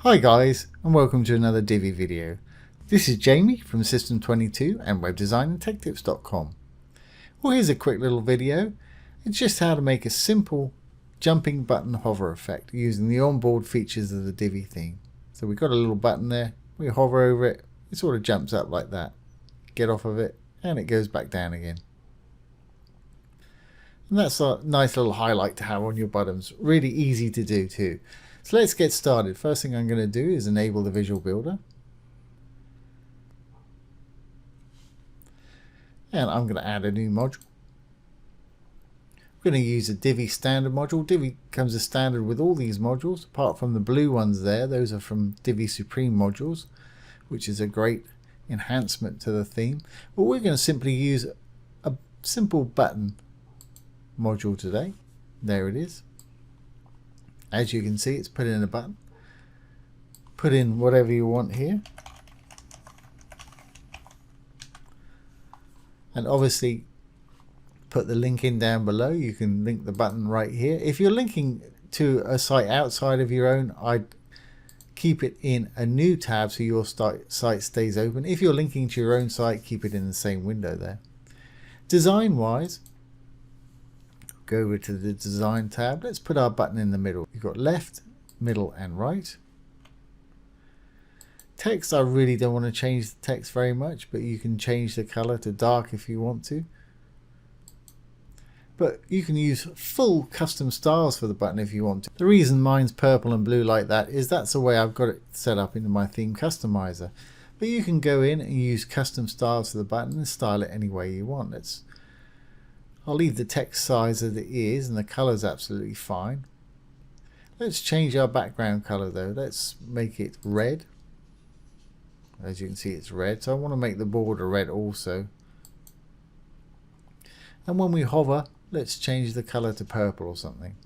Hi guys, and welcome to another Divi video. This is Jamie from System22 and webdesignandtechtips.com. Well, here's a quick little video. It's just how to make a simple jumping button hover effect using the onboard features of the Divi theme. So we've got a little button there, we hover over it, it sort of jumps up like that. Get off of it and it goes back down again. And that's a nice little highlight to have on your buttons. Really easy to do too. So let's get started. First thing I'm going to do is enable the Visual Builder. And I'm going to add a new module. I'm going to use a Divi standard module. Divi comes as standard with all these modules, apart from the blue ones there. Those are from Divi Supreme modules, which is a great enhancement to the theme. But we're going to simply use a simple button module today. There it is. As you can see, it's put in a button. Put in whatever you want here. And obviously put the link in down below. You can link the button right here. If you're linking to a site outside of your own, I'd keep it in a new tab so your site stays open. If you're linking to your own site, keep it in the same window there. Design wise, go over to the design tab. Let's put our button in the middle. You've got left, middle and right. Text, I really don't want to change the text very much, but you can change the color to dark if you want to. But you can use full custom styles for the button if you want to. The reason mine's purple and blue like that is that's the way I've got it set up in my theme customizer. But you can go in and use custom styles for the button and style it any way you want. I'll leave the text size as it is and the color is absolutely fine. Let's change our background color though. Let's make it red. As you can see, it's red, so I want to make the border red also. And when we hover, let's change the color to purple or something.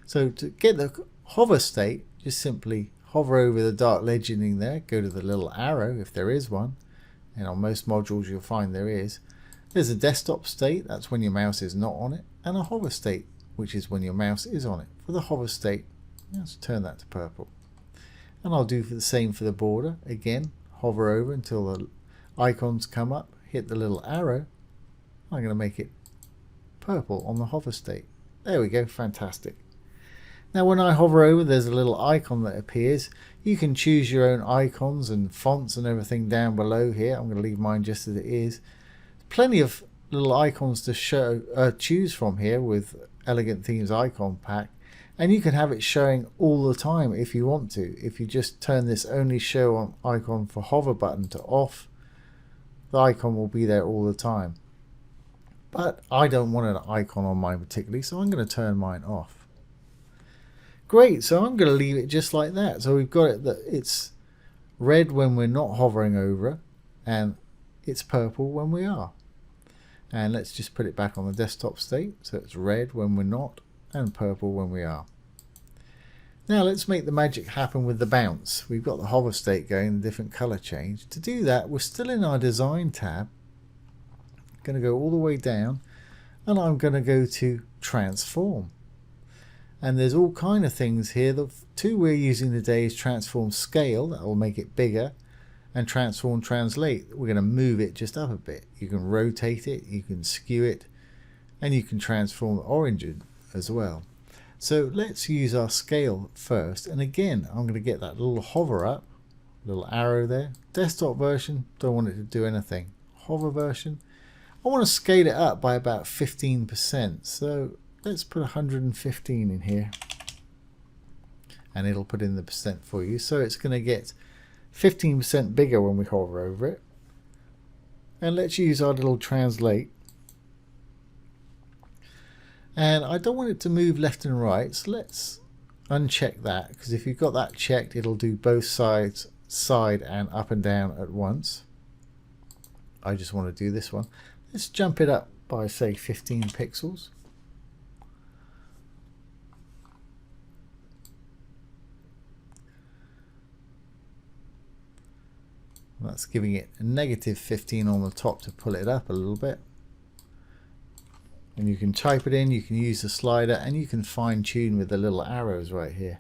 So to get the hover state, just simply hover over the dark legending there, go to the little arrow if there is one, and on most modules you'll find there is. There's a desktop state, that's when your mouse is not on it, and a hover state, which is when your mouse is on it. For the hover state, let's turn that to purple. And I'll do the same for the border. Again, hover over until the icons come up, hit the little arrow. I'm going to make it purple on the hover state. There we go, fantastic. Now when I hover over, there's a little icon that appears. You can choose your own icons and fonts and everything down below here. I'm going to leave mine just as it is. Plenty of little icons to choose from here with Elegant Themes Icon Pack, and you can have it showing all the time if you want to. If you just turn this only show on icon for hover button to off, the icon will be there all the time. But I don't want an icon on mine particularly, so I'm going to turn mine off. Great, so I'm going to leave it just like that. So we've got it that it's red when we're not hovering over it, and it's purple when we are. And let's just put it back on the desktop state, so it's red when we're not and purple when we are. Now let's make the magic happen with the bounce. We've got the hover state going, the different color change. To do that, we're still in our design tab. I'm going to go all the way down and I'm going to go to transform. And there's all kind of things here. The two we're using today is transform scale, that will make it bigger, and transform translate. We're going to move it just up a bit. You can rotate it, you can skew it, and you can transform the orange as well. So let's use our scale first, and again I'm going to get that little hover up, little arrow there. Desktop version, don't want it to do anything. Hover version, I want to scale it up by about 15%, so let's put 115 in here and it'll put in the percent for you. So it's going to get 15% bigger when we hover over it. And let's use our little translate. And I don't want it to move left and right, so let's uncheck that, because if you've got that checked, it'll do both sides, side and up and down at once. I just want to do this one. Let's jump it up by say 15 pixels. That's giving it a negative 15 on the top to pull it up a little bit. And you can type it in, you can use the slider, and you can fine tune with the little arrows right here.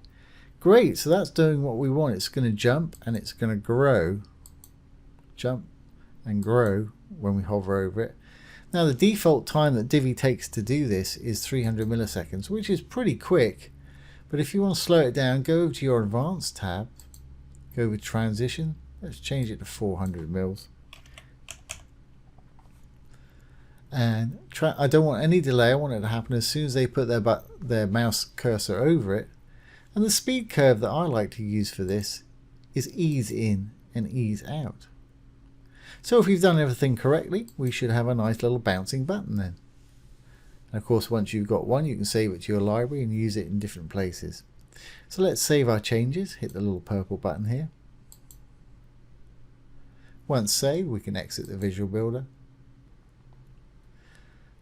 Great, so that's doing what we want. It's going to jump and it's going to grow. Jump and grow when we hover over it. Now the default time that Divi takes to do this is 300 milliseconds, which is pretty quick. But if you want to slow it down, go over to your Advanced tab, go with Transition. Let's change it to 400 mils. And I don't want any delay. I want it to happen as soon as they put their mouse cursor over it. And the speed curve that I like to use for this is ease in and ease out. So if we've done everything correctly, we should have a nice little bouncing button then. And of course, once you've got one, you can save it to your library and use it in different places. So let's save our changes. Hit the little purple button here. Once saved, we can exit the Visual Builder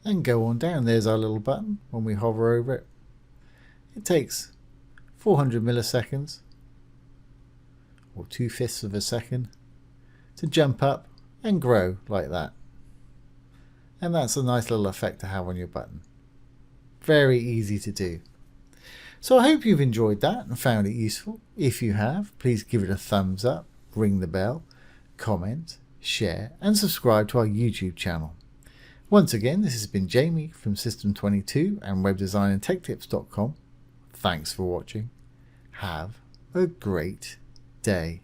and go on down. There's our little button. When we hover over it, it takes 400 milliseconds or 2/5 of a second to jump up and grow like that. And that's a nice little effect to have on your button. Very easy to do. So I hope you've enjoyed that and found it useful. If you have, please give it a thumbs up, ring the bell, comment, share and subscribe to our YouTube channel. Once again, this has been Jamie from System22 and webdesignandtechtips.com. Thanks for watching. Have a great day.